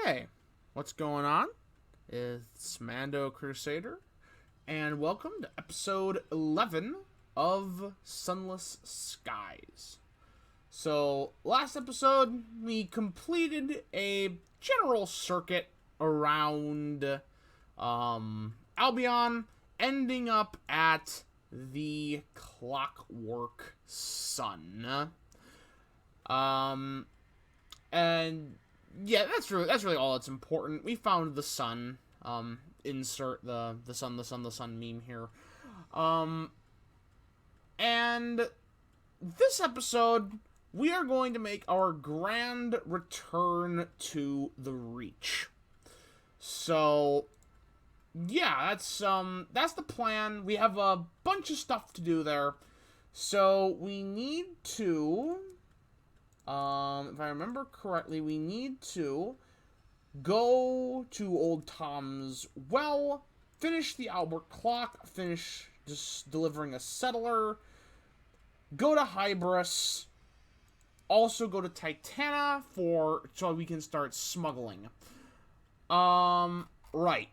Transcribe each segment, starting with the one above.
Hey, what's going on? It's Mando Crusader, and welcome to episode 11 of Sunless Skies. So, last episode, we completed a general circuit around Albion, ending up at the Clockwork Sun. And yeah, that's really all that's important. We found the sun. Insert the sun meme here. And this episode, we are going to make our grand return to the Reach. So, yeah, that's the plan. We have a bunch of stuff to do there. So, we need to, if I remember correctly, we need to go to Old Tom's well, finish the Albert clock, finish just delivering a settler, go to Hybris, also go to Titana so we can start smuggling. Right.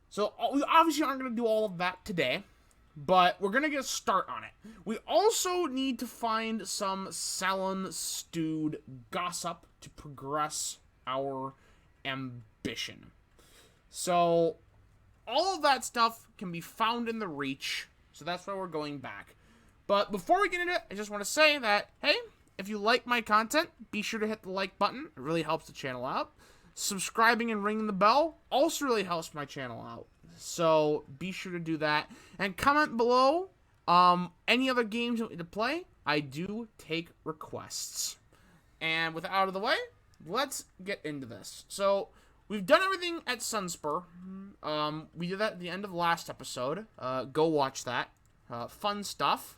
So, we obviously aren't going to do all of that today, but we're going to get a start on it. We also need to find some Salon-stewed gossip to progress our ambition. So, all of that stuff can be found in the Reach, so that's why we're going back. But before we get into it, I just want to say that, hey, if you like my content, be sure to hit the like button. It really helps the channel out. Subscribing and ringing the bell also really helps my channel out. So be sure to do that. And comment below any other games you want me to play. I do take requests. And with that out of the way, let's get into this. So we've done everything at Sunspur. We did that at the end of the last episode. Go watch that. Fun stuff.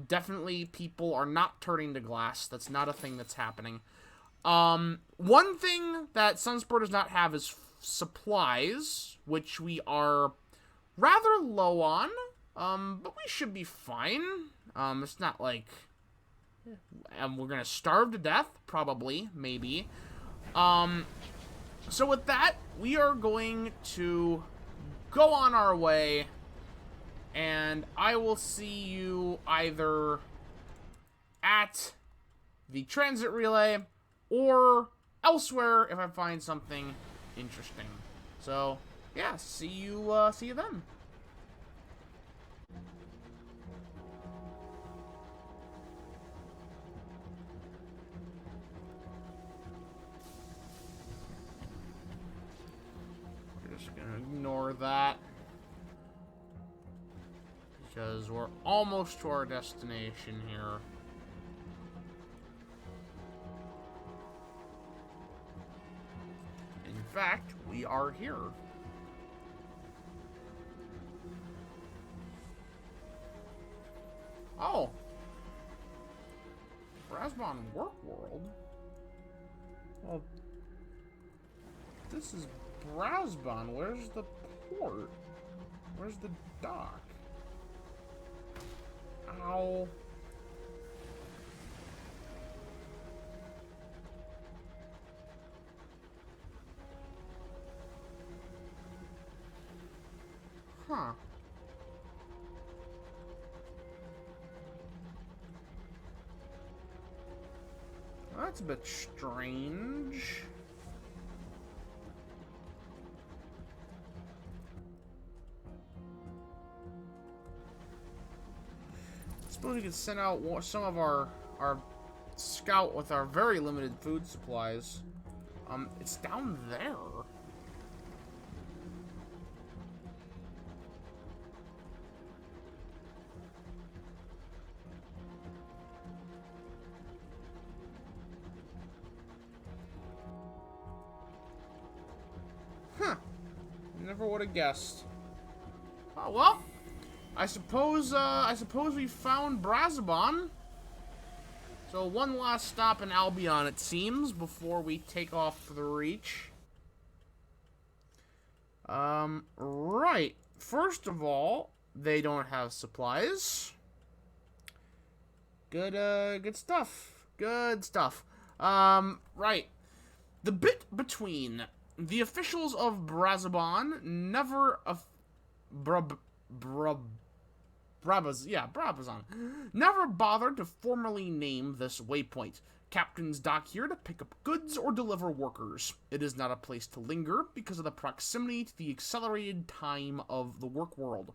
Definitely people are not turning to glass. That's not a thing that's happening. One thing that Sunspur does not have is supplies, which we are rather low on, but we should be fine. It's not like we're gonna starve to death, probably, maybe. So with that, we are going to go on our way, and I will see you either at the transit relay or elsewhere if I find something interesting. So, yeah, see you then. We're just gonna ignore that, because we're almost to our destination here. In fact, we are here. Oh. Brasbon Work World? Well, this is Brasbon. Where's the port? Where's the dock? Ow. Huh. Well, that's a bit strange. I suppose we could send out some of our scout with our very limited food supplies. It's down there. Never would have guessed. Oh, well, I suppose we found Brasbon. So one last stop in Albion, it seems, before we take off for the Reach. Right. First of all, they don't have supplies. Good stuff. Good stuff. Right. The bit between the officials of Brazabon Brabazon never bothered to formally name this waypoint. Captains dock here to pick up goods or deliver workers. It is not a place to linger because of the proximity to the accelerated time of the work world.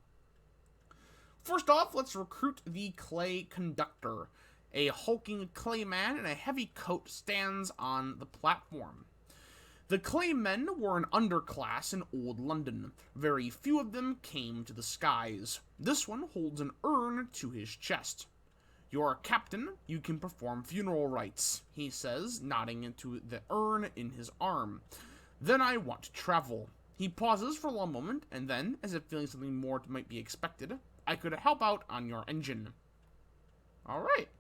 First off, let's recruit the Clay Conductor. A hulking clay man in a heavy coat stands on the platform. The clay men were an underclass in old London. Very few of them came to the skies. This one holds an urn to his chest. "You're a captain, you can perform funeral rites," he says, nodding into the urn in his arm. "Then I want to travel." He pauses for a long moment, and then, as if feeling something more might be expected, "I could help out on your engine." Alright.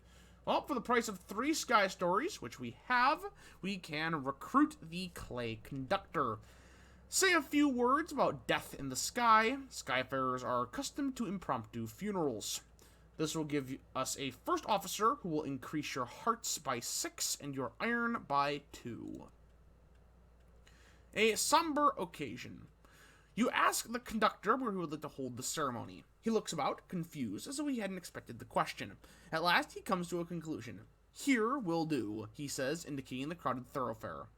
Well, for the price of 3 sky stories, which we have, we can recruit the Clay Conductor. Say a few words about death in the sky. Skyfarers are accustomed to impromptu funerals. This will give us a first officer who will increase your hearts by 6 and your iron by 2. A somber occasion. You ask the conductor where he would like to hold the ceremony. He looks about, confused, as though he hadn't expected the question. At last, he comes to a conclusion. "Here will do," he says, indicating the crowded thoroughfare.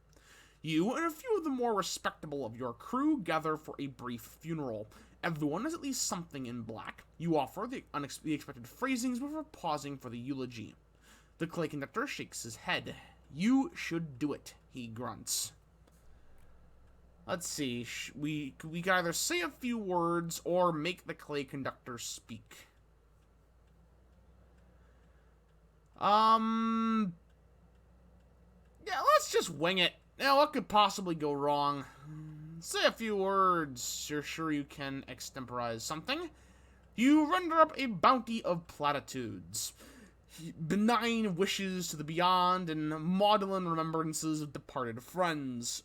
You and a few of the more respectable of your crew gather for a brief funeral. Everyone has at least something in black. You offer the expected phrasings before pausing for the eulogy. The Clay Conductor shakes his head. "You should do it," he grunts. Let's see, we can either say a few words or make the Clay Conductor speak. Yeah, let's just wing it. Now, what could possibly go wrong? Say a few words. You're sure you can extemporize something? You render up a bounty of platitudes. Benign wishes to the beyond and maudlin remembrances of departed friends.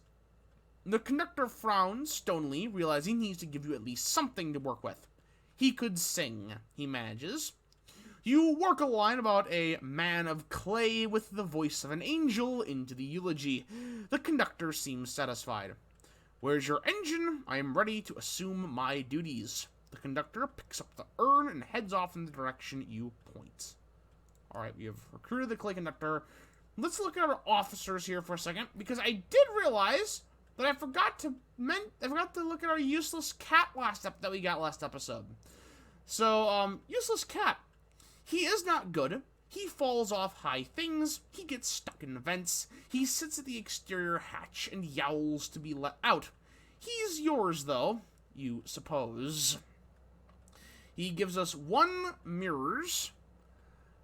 The conductor frowns stonily, realizing he needs to give you at least something to work with. He could sing, he manages. You work a line about a man of clay with the voice of an angel into the eulogy. The conductor seems satisfied. "Where's your engine? I am ready to assume my duties." The conductor picks up the urn and heads off in the direction you point. Alright, we have recruited the Clay Conductor. Let's look at our officers here for a second, because I did realize that I forgot to look at our useless cat that we got last episode. So, useless cat. He is not good. He falls off high things. He gets stuck in vents. He sits at the exterior hatch and yowls to be let out. He's yours, though, you suppose. He gives us 1 mirrors.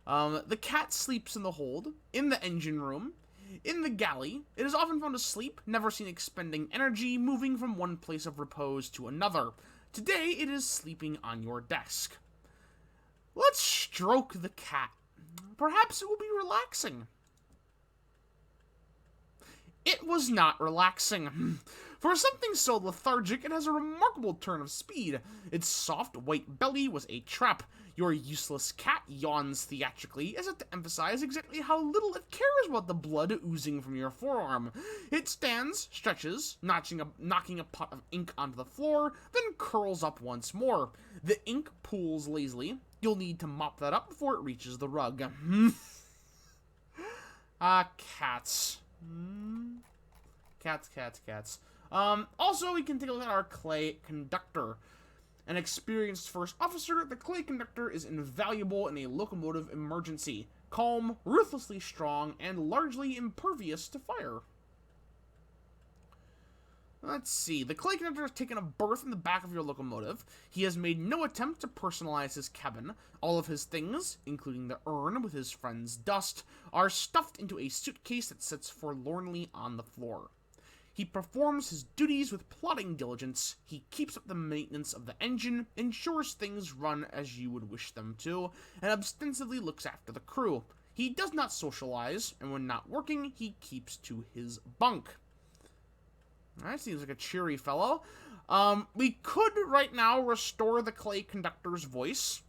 The cat sleeps in the hold, in the engine room, in the galley. It is often found asleep, never seen expending energy, moving from one place of repose to another. Today, it is sleeping on your desk. Let's stroke the cat. Perhaps it will be relaxing. It was not relaxing. For something so lethargic, it has a remarkable turn of speed. Its soft white belly was a trap. Your useless cat yawns theatrically, as if to emphasize exactly how little it cares about the blood oozing from your forearm. It stands, stretches, knocking a pot of ink onto the floor, then curls up once more. The ink pools lazily. You'll need to mop that up before it reaches the rug. Cats. Cats. Also, we can take a look at our Clay Conductor. An experienced first officer, the Clay Conductor is invaluable in a locomotive emergency. Calm, ruthlessly strong, and largely impervious to fire. Let's see. The Clay Conductor has taken a berth in the back of your locomotive. He has made no attempt to personalize his cabin. All of his things, including the urn with his friend's dust, are stuffed into a suitcase that sits forlornly on the floor. He performs his duties with plodding diligence. He keeps up the maintenance of the engine, ensures things run as you would wish them to, and ostensibly looks after the crew. He does not socialize, and when not working, he keeps to his bunk. That seems like a cheery fellow. We could right now restore the Clay Conductor's voice,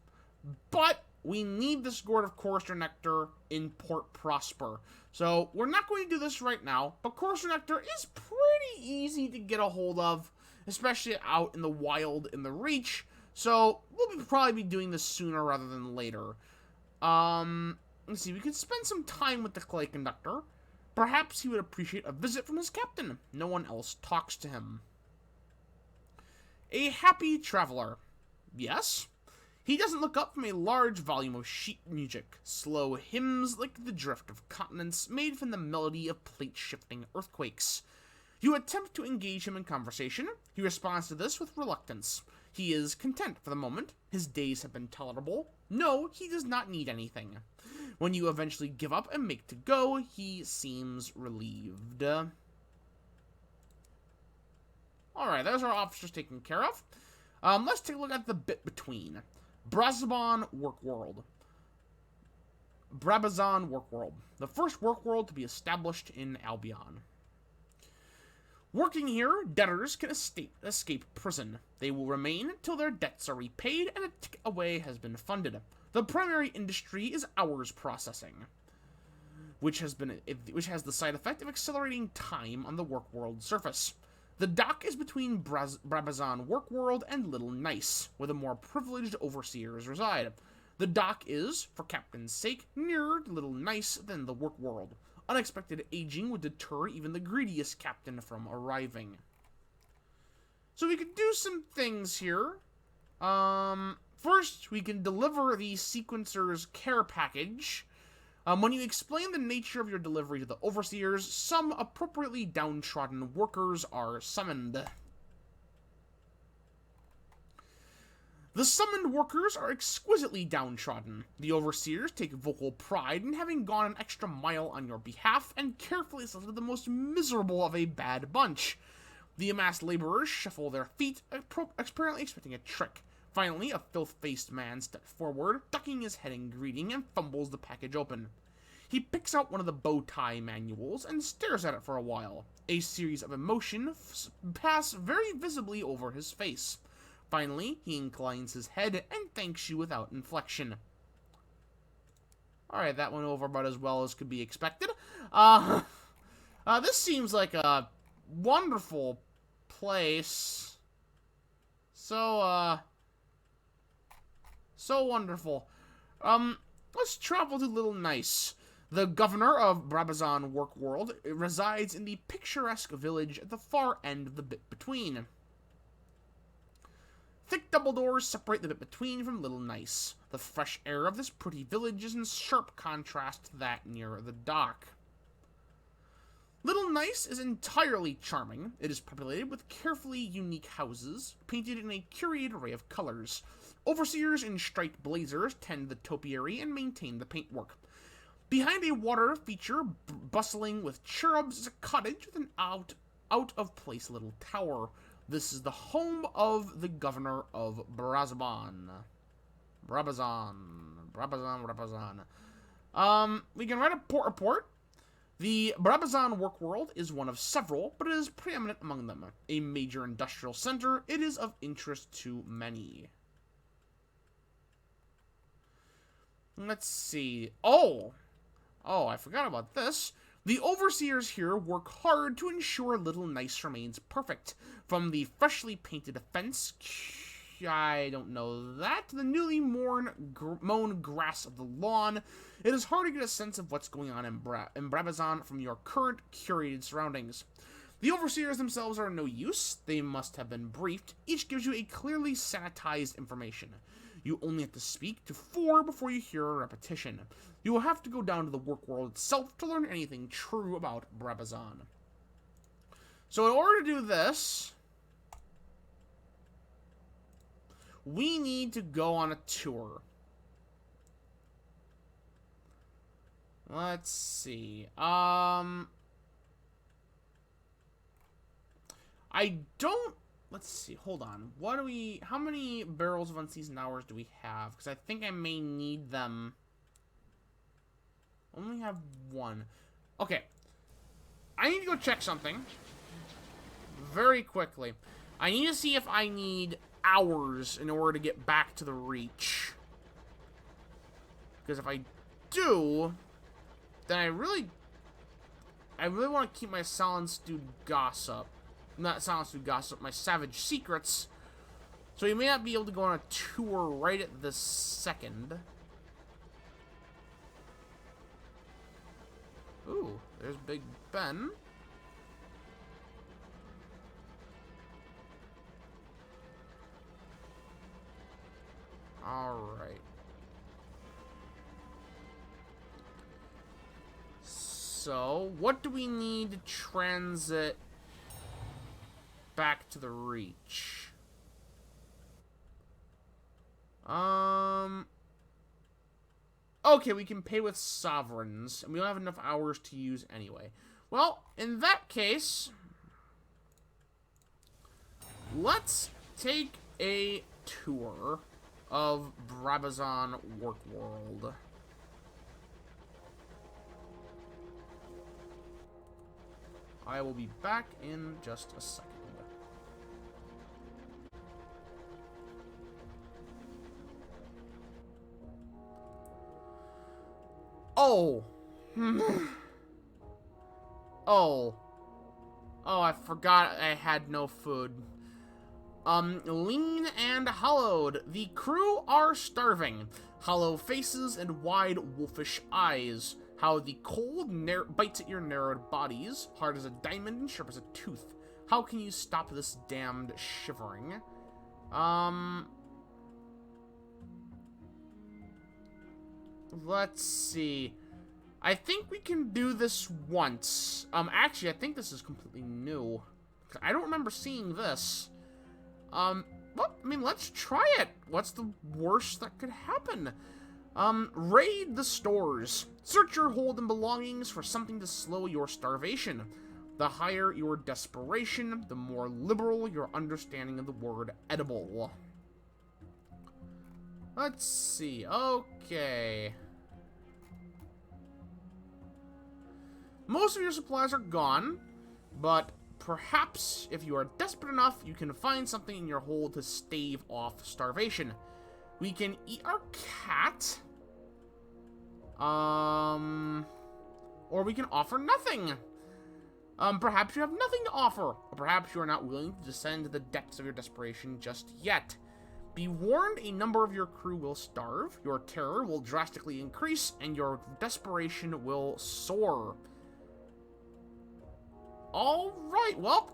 but we need this gourd of Courser Nectar in Port Prosper. So we're not going to do this right now, but Courser Nectar is pretty easy to get a hold of, especially out in the wild in the Reach. So we'll probably be doing this sooner rather than later. Let's see, we could spend some time with the Clay Conductor. Perhaps he would appreciate a visit from his captain. No one else talks to him. A happy traveler. Yes? He doesn't look up from a large volume of sheet music, slow hymns like the drift of continents made from the melody of plate-shifting earthquakes. You attempt to engage him in conversation. He responds to this with reluctance. He is content for the moment. His days have been tolerable. No, he does not need anything. When you eventually give up and make to go, he seems relieved. Alright, there's our officers taken care of. Let's take a look at the bit between. Brabazon Work World. Brabazon Work World. The first work world to be established in Albion. Working here, debtors can escape prison. They will remain until their debts are repaid and a ticket away has been funded. The primary industry is hours processing, which has the side effect of accelerating time on the work world surface. The dock is between Brabazon Work World and Little Nice, where the more privileged overseers reside. The dock is, for Captain's sake, nearer to Little Nice than the work world. Unexpected aging would deter even the greediest captain from arriving. So we could do some things here. First, we can deliver the Sequencer's care package. When you explain the nature of your delivery to the overseers, some appropriately downtrodden workers are summoned. The summoned workers are exquisitely downtrodden. The overseers take vocal pride in having gone an extra mile on your behalf and carefully selected the most miserable of a bad bunch. The amassed laborers shuffle their feet, apparently expecting a trick. Finally, a filth-faced man steps forward, ducking his head in greeting, and fumbles the package open. He picks out one of the bow tie manuals and stares at it for a while. A series of emotions pass very visibly over his face. Finally, he inclines his head and thanks you without inflection. Alright, that went over about as well as could be expected. This seems like a wonderful place. So wonderful. Let's travel to Little Nice. The governor of Brabazon Work World resides in the picturesque village at the far end of the bit between. Thick double doors separate the bit between from Little Nice. The fresh air of this pretty village is in sharp contrast to that near the dock. Little Nice is entirely charming. It is populated with carefully unique houses, painted in a curated array of colors. Overseers in striped blazers tend the topiary and maintain the paintwork. Behind a water feature bustling with cherubs is a cottage with an out-of-place little tower. This is the home of the governor of Brabazon. Brabazon. We can write a port report. The Brabazon Work World is one of several, but it is preeminent among them. A major industrial center, it is of interest to many. Let's see. Oh, I forgot about this. The overseers here work hard to ensure Little Nice remains perfect. From the freshly painted fence, I don't know that, to the newly mown grass of the lawn, it is hard to get a sense of what's going on in Brabazon from your current curated surroundings. The overseers themselves are no use. They must have been briefed. Each gives you a clearly sanitized information. You only have to speak to 4 before you hear a repetition. You will have to go down to the work world itself to learn anything true about Brabazon. So in order to do this, we need to go on a tour. Let's see. Let's see, hold on. How many barrels of unseasoned hours do we have? Because I think I may need them. Only have 1. Okay. I need to go check something. Very quickly. I need to see if I need hours in order to get back to the Reach. Because if I do, then I really want to keep my Silent Stewed Gossip. Not Silent Stewed Gossip, my Savage Secrets. So we may not be able to go on a tour right at this second. Ooh, there's Big Ben. Alright. So, what do we need to transit back to the Reach? Okay, we can pay with sovereigns, and we don't have enough hours to use anyway. Well, in that case, let's take a tour of Brabazon World. I will be back in just a second. Oh. Oh. Oh, I forgot I had no food. Lean and hollowed. The crew are starving. Hollow faces and wide wolfish eyes. How the cold bites at your narrowed bodies. Hard as a diamond and sharp as a tooth. How can you stop this damned shivering? Let's see. I think we can do this once. Actually, I think this is completely new. I don't remember seeing this. Well, I mean, let's try it. What's the worst that could happen? Raid the stores. Search your hold and belongings for something to slow your starvation. The higher your desperation, the more liberal your understanding of the word edible. Let's see. Okay. Most of your supplies are gone, but perhaps if you are desperate enough, you can find something in your hold to stave off starvation. We can eat our cat. Or we can offer nothing. Perhaps you have nothing to offer, or perhaps you are not willing to descend to the depths of your desperation just yet. Be warned, a number of your crew will starve, your terror will drastically increase, and your desperation will soar. Alright, well.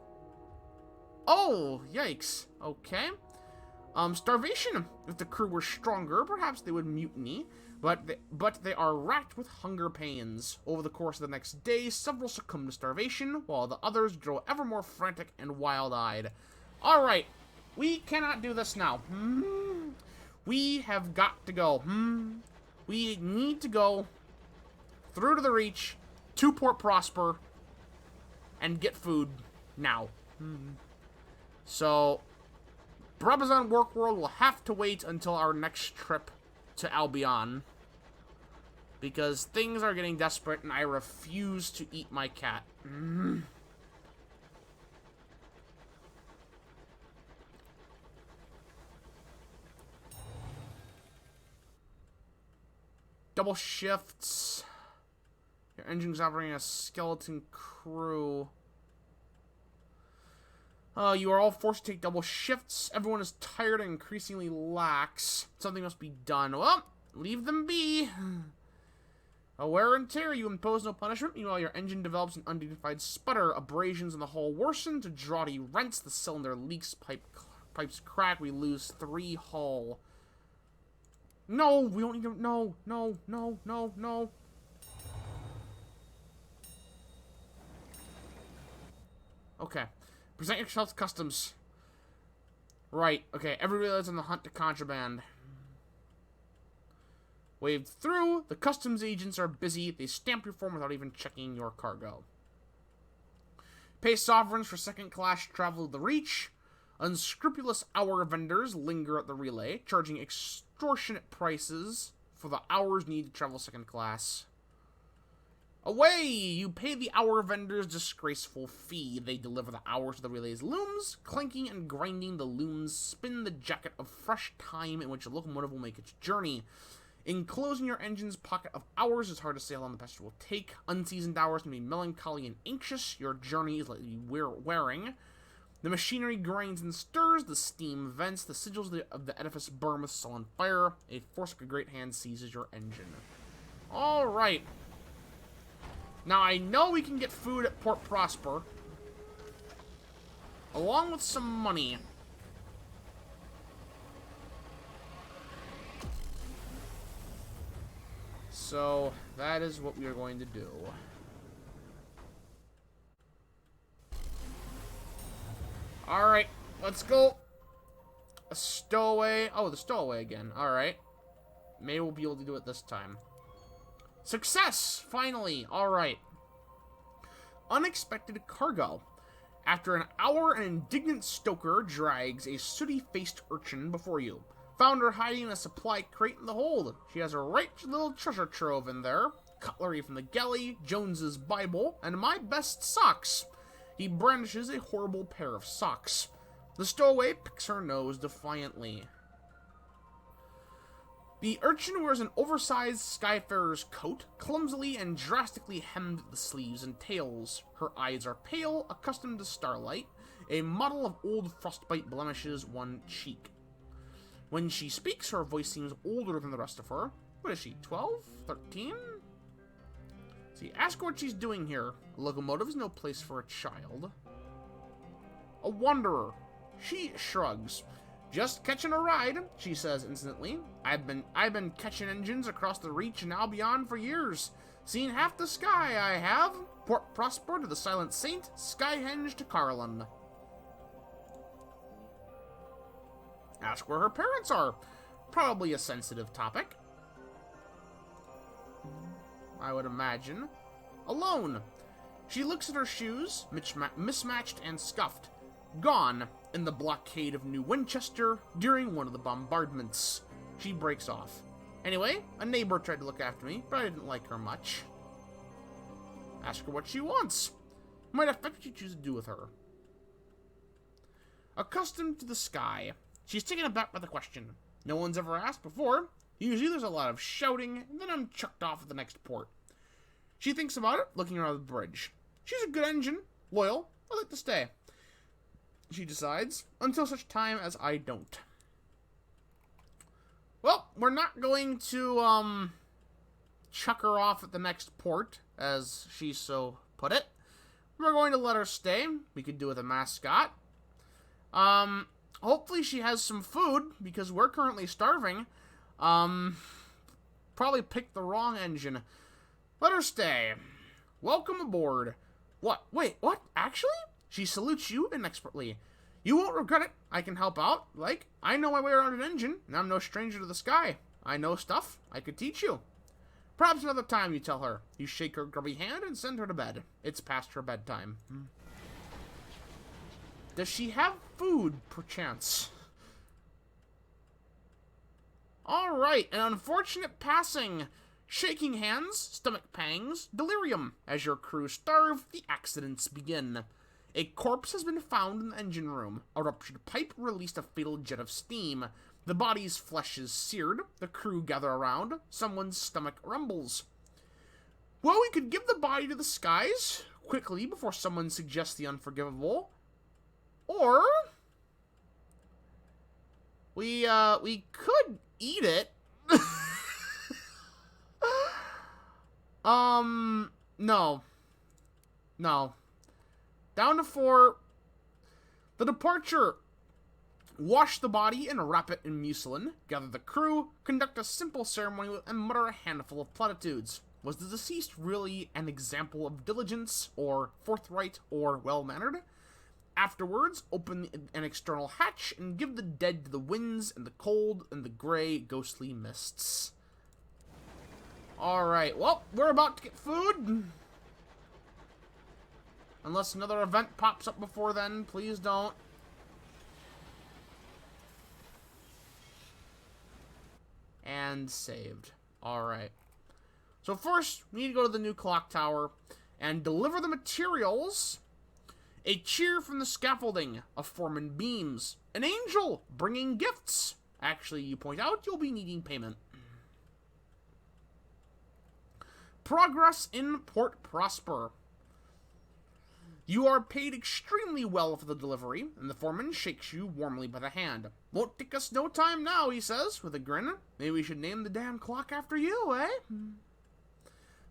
Oh, yikes. Okay. Starvation. If the crew were stronger, perhaps they would mutiny. But they are racked with hunger pains. Over the course of the next day, several succumb to starvation, while the others grow ever more frantic and wild-eyed. Alright, we cannot do this now. We have got to go. We need to go through to the Reach, to Port Prosper, and get food now. So, Brabazon World will have to wait until our next trip to Albion. Because things are getting desperate and I refuse to eat my cat. Double shifts. Your engine's operating a skeleton crew. You are all forced to take double shifts. Everyone is tired and increasingly lax. Something must be done. Well, leave them be. A wear and tear, you impose no punishment. Meanwhile, your engine develops an undignified sputter. Abrasions in the hull worsen to draughty rents. The cylinder leaks, pipes crack. We lose 3 hull. No, we don't need to. No, no, no, no, no. Okay. Present yourself to customs. Right, okay. Everybody is on the hunt to contraband. Waved through. The customs agents are busy. They stamp your form without even checking your cargo. Pay sovereigns for second-class travel to the Reach. Unscrupulous hour vendors linger at the relay, charging extortionate prices for the hours needed to travel second class. Away! You pay the hour vendors disgraceful fee. They deliver the hours to the relay's looms. Clanking and grinding, the looms spin the jacket of fresh time in which the locomotive will make its journey. Enclosing your engine's pocket of hours is hard to say how long the passage will take. Unseasoned hours can be melancholy and anxious. Your journey is likely wearing. The machinery grinds and stirs, the steam vents, the sigils of the edifice burn with sullen fire. A force of a great hand seizes your engine. Alright. Now, I know we can get food at Port Prosper, along with some money. So, that is what we are going to do. Alright, let's go. A stowaway. Oh, the stowaway again. Alright. Maybe we'll be able to do it this time. Success! Finally! Alright. Unexpected cargo. After an hour, an indignant stoker drags a sooty-faced urchin before you. Found her hiding in a supply crate in the hold. She has a right little treasure trove in there. Cutlery from the galley, Jones's Bible, and my best socks. He brandishes a horrible pair of socks. The stowaway picks her nose defiantly. The urchin wears an oversized skyfarer's coat, clumsily and drastically hemmed at the sleeves and tails. Her eyes are pale, accustomed to starlight. A model of old frostbite blemishes one cheek. When she speaks, her voice seems older than the rest of her. What is she, 12? 13? See, ask her what she's doing here. A locomotive is no place for a child. A wanderer. She shrugs. Just catching a ride, she says incidentally. I've been catching engines across the reach and now beyond for years. Seen half the sky, I have. Port Prosper to the Silent Saint, Skyhenge to Carlin. Ask where her parents are. Probably a sensitive topic. I would imagine. Alone. She looks at her shoes, mismatched and scuffed. Gone in the blockade of New Winchester during one of the bombardments. She breaks off. Anyway, a neighbor tried to look after me, but I didn't like her much. Ask her what she wants. Might affect what you choose to do with her. Accustomed to the sky. She's taken aback by the question. No one's ever asked before. Usually there's a lot of shouting, and then I'm chucked off at the next port. She thinks about it, looking around the bridge. She's a good engine, loyal, I'd like to stay. She decides, until such time as I don't. Well, we're not going to, chuck her off at the next port, as she so put it. We're going to let her stay. We could do with a mascot. Hopefully she has some food, because we're currently starving. Probably picked the wrong engine. Let her stay. Welcome aboard. What? Wait, what? Actually? She salutes you inexpertly. You won't regret it. I can help out. Like, I know my way around an engine, and I'm no stranger to the sky. I know stuff. I could teach you. Perhaps another time, you tell her. You shake her grubby hand and send her to bed. It's past her bedtime. Does she have food, perchance? Alright, an unfortunate passing. Shaking hands, stomach pangs, delirium. As your crew starve, the accidents begin. A corpse has been found in the engine room. A ruptured pipe released a fatal jet of steam. The body's flesh is seared. The crew gather around. Someone's stomach rumbles. Well, we could give the body to the skies quickly before someone suggests the unforgivable. Or we could eat it. No. No. Down to 4. The departure. Wash the body and wrap it in mucilin. Gather the crew. Conduct a simple ceremony and mutter a handful of platitudes. Was the deceased really an example of diligence, or forthright, or well-mannered? Afterwards, open an external hatch and give the dead to the winds and the cold and the gray, ghostly mists. Alright, well, we're about to get food. Unless another event pops up before then, please don't. And saved. Alright. So first, we need to go to the new clock tower and deliver the materials. A cheer from the scaffolding, a foreman beams, an angel bringing gifts. Actually, you point out you'll be needing payment. Progress in Port Prosper. You are paid extremely well for the delivery, and the foreman shakes you warmly by the hand. Won't take us no time now, he says, with a grin. Maybe we should name the damn clock after you, eh?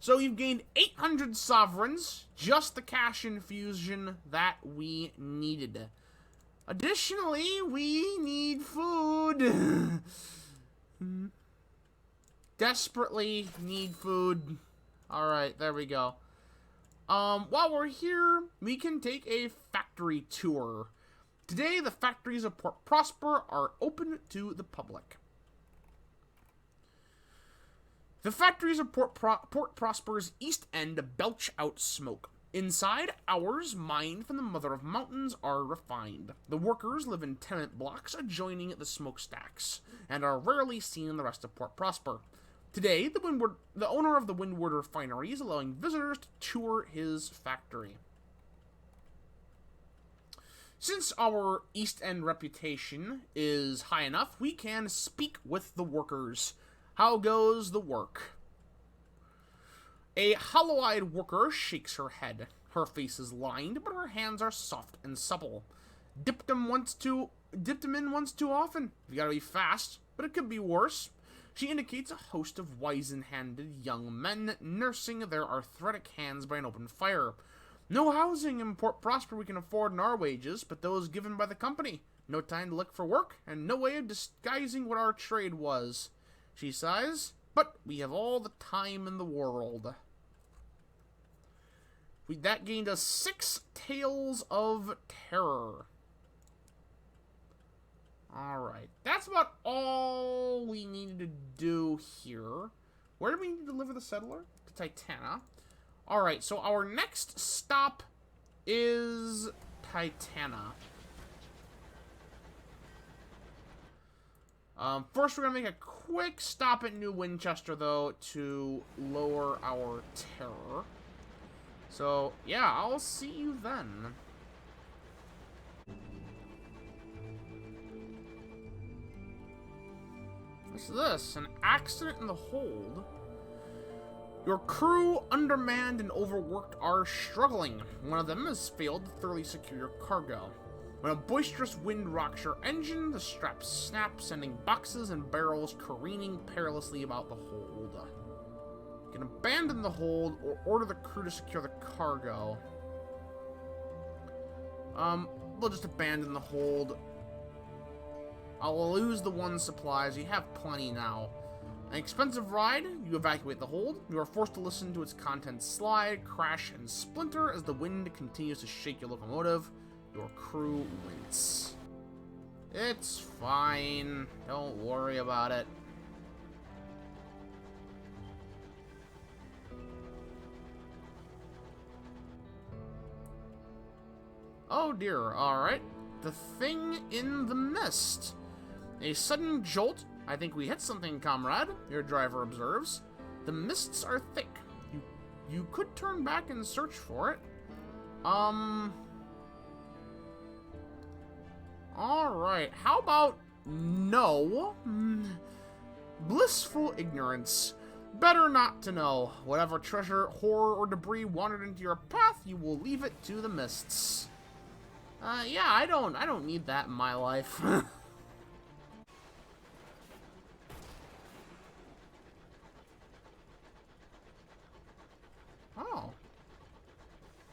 So you've gained 800 sovereigns, just the cash infusion that we needed. Additionally, we need food. Desperately need food. Alright, there we go. While we're here, we can take a factory tour. Today, the factories of Port Prosper are open to the public. The factories of Port Prosper's east end belch out smoke. Inside, ores mined from the Mother of Mountains are refined. The workers live in tenement blocks adjoining the smokestacks, and are rarely seen in the rest of Port Prosper. Today, the owner of the Windward Refinery is allowing visitors to tour his factory. Since our East End reputation is high enough, we can speak with the workers. How goes the work? A hollow-eyed worker shakes her head. Her face is lined, but her hands are soft and supple. Dipped them in once too often. You gotta be fast, but it could be worse. She indicates a host of wizen-handed young men nursing their arthritic hands by an open fire. No housing in Port Prosper we can afford in our wages, but those given by the company. No time to look for work, and no way of disguising what our trade was. She sighs, but we have all the time in the world. That gained us 6 Tales of Terror. Alright, that's about all we needed to do here. Where do we need to deliver the settler? To Titana. Alright, so our next stop is Titana. First, we're going to make a quick stop at New Winchester, though, to lower our terror. So, yeah, I'll see you then. What's this? An accident in the hold? Your crew, undermanned and overworked, are struggling. One of them has failed to thoroughly secure your cargo. When a boisterous wind rocks your engine, the straps snap, sending boxes and barrels careening perilously about the hold. You can abandon the hold or order the crew to secure the cargo. We'll just abandon the hold. I'll lose the 1 supplies. You have plenty now. An expensive ride, you evacuate the hold. You are forced to listen to its contents slide, crash, and splinter as the wind continues to shake your locomotive. Your crew wince. It's fine. Don't worry about it. Oh dear, alright. The thing in the mist. A sudden jolt. I think we hit something, comrade, your driver observes. The mists are thick. You could turn back and search for it. Alright, how about no? Blissful ignorance. Better not to know. Whatever treasure, horror, or debris wandered into your path, you will leave it to the mists. Yeah, I don't need that in my life. Oh.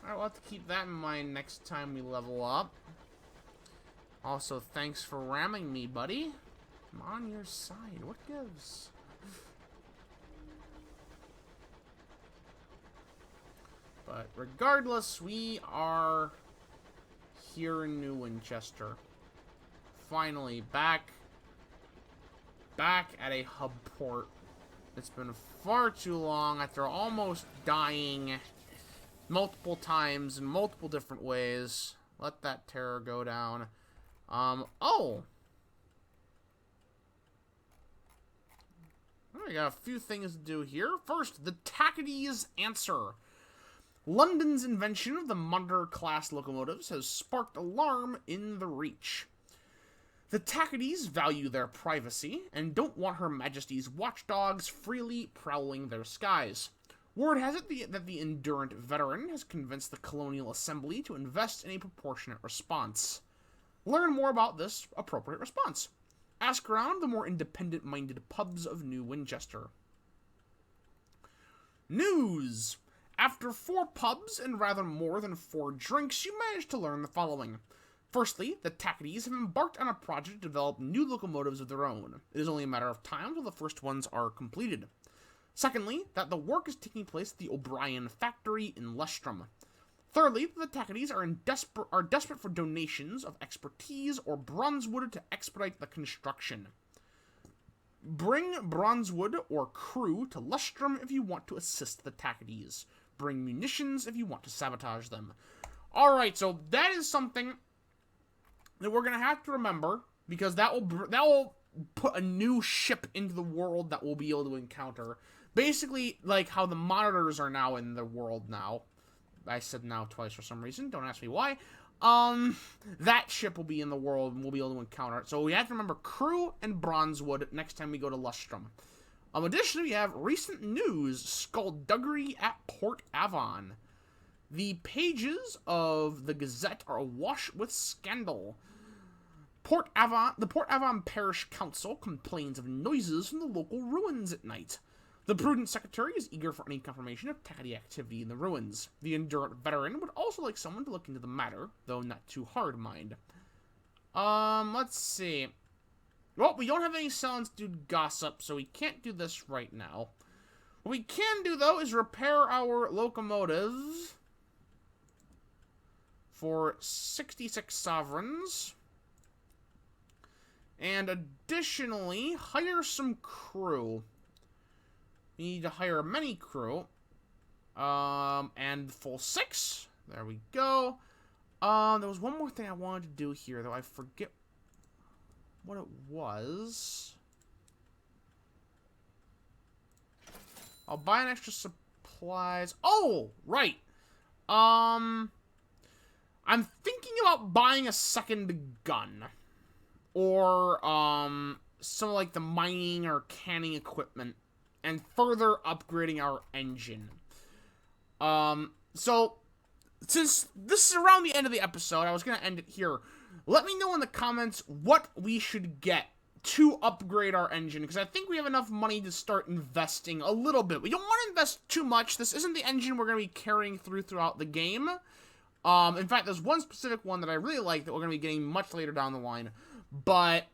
Alright, we'll have to keep that in mind next time we level up. Also, thanks for ramming me, buddy. I'm on your side. What gives? But regardless, we are here in New Winchester. Finally, back at a hub port. It's been far too long after almost dying multiple times in multiple different ways. Let that terror go down. Oh! I got a few things to do here. First, the Tackity's answer. London's invention of the Monitor-class locomotives has sparked alarm in the Reach. The Tackitys value their privacy and don't want Her Majesty's watchdogs freely prowling their skies. Word has it that the Endurant Veteran has convinced the Colonial Assembly to invest in a proportionate response. Learn more about this appropriate response. Ask around the more independent-minded pubs of New Winchester. News! After 4 pubs and rather more than 4 drinks, you managed to learn the following. Firstly, the Tacketies have embarked on a project to develop new locomotives of their own. It is only a matter of time till the first ones are completed. Secondly, that the work is taking place at the O'Brien factory in Lestrum. Thirdly, the Tacketies are desperate for donations of expertise or bronzewood to expedite the construction. Bring bronzewood or crew to Lestrum if you want to assist the Tacketies. Bring munitions if you want to sabotage them. Alright, so that is something that we're going to have to remember, because that will put a new ship into the world that we'll be able to encounter. Basically, like how the monitors are now in the world now. I said now twice for some reason. Don't ask me why. That ship will be in the world and we'll be able to encounter it. So we have to remember crew and bronzewood next time we go to Lustrum. Additionally, we have recent news: skullduggery at Port Avon. The pages of the Gazette are awash with scandal. The Port Avon Parish Council complains of noises from the local ruins at night. The prudent secretary is eager for any confirmation of Tackety activity in the ruins. The Endurant Veteran would also like someone to look into the matter, though not too hard, mind. Let's see. Well, we don't have any Silence Dude gossip, so we can't do this right now. What we can do, though, is repair our locomotives for 66 sovereigns. And additionally, hire some crew. We need to hire many crew. And full 6. There we go. There was one more thing I wanted to do here, though I forget what it was. I'll buy an extra supplies. Oh, right. I'm thinking about buying a second gun. Or, some of, like, the mining or canning equipment. And further upgrading our engine. So, since this is around the end of the episode, I was going to end it here. Let me know in the comments what we should get to upgrade our engine, because I think we have enough money to start investing a little bit. We don't want to invest too much. This isn't the engine we're going to be carrying throughout the game. In fact, there's one specific one that I really like that we're going to be getting much later down the line. But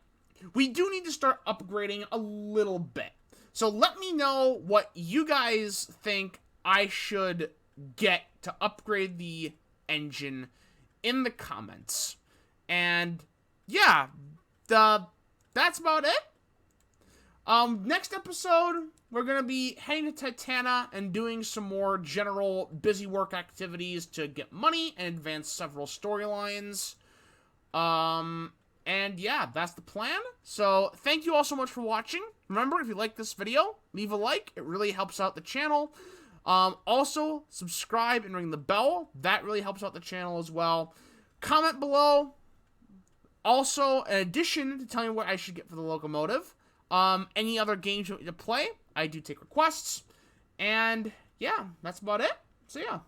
we do need to start upgrading a little bit. So let me know what you guys think I should get to upgrade the engine in the comments. And yeah, that's about it. Next episode, we're going to be heading to Titana and doing some more general busy work activities to get money and advance several storylines. And yeah, that's the plan. So thank you all so much for watching. Remember, if you like this video, leave a like. It really helps out the channel. Also, subscribe and ring the bell. That really helps out the channel as well. Comment below. Also, in addition to telling me what I should get for the locomotive, any other games you want me to play, I do take requests. And yeah, that's about it. So yeah.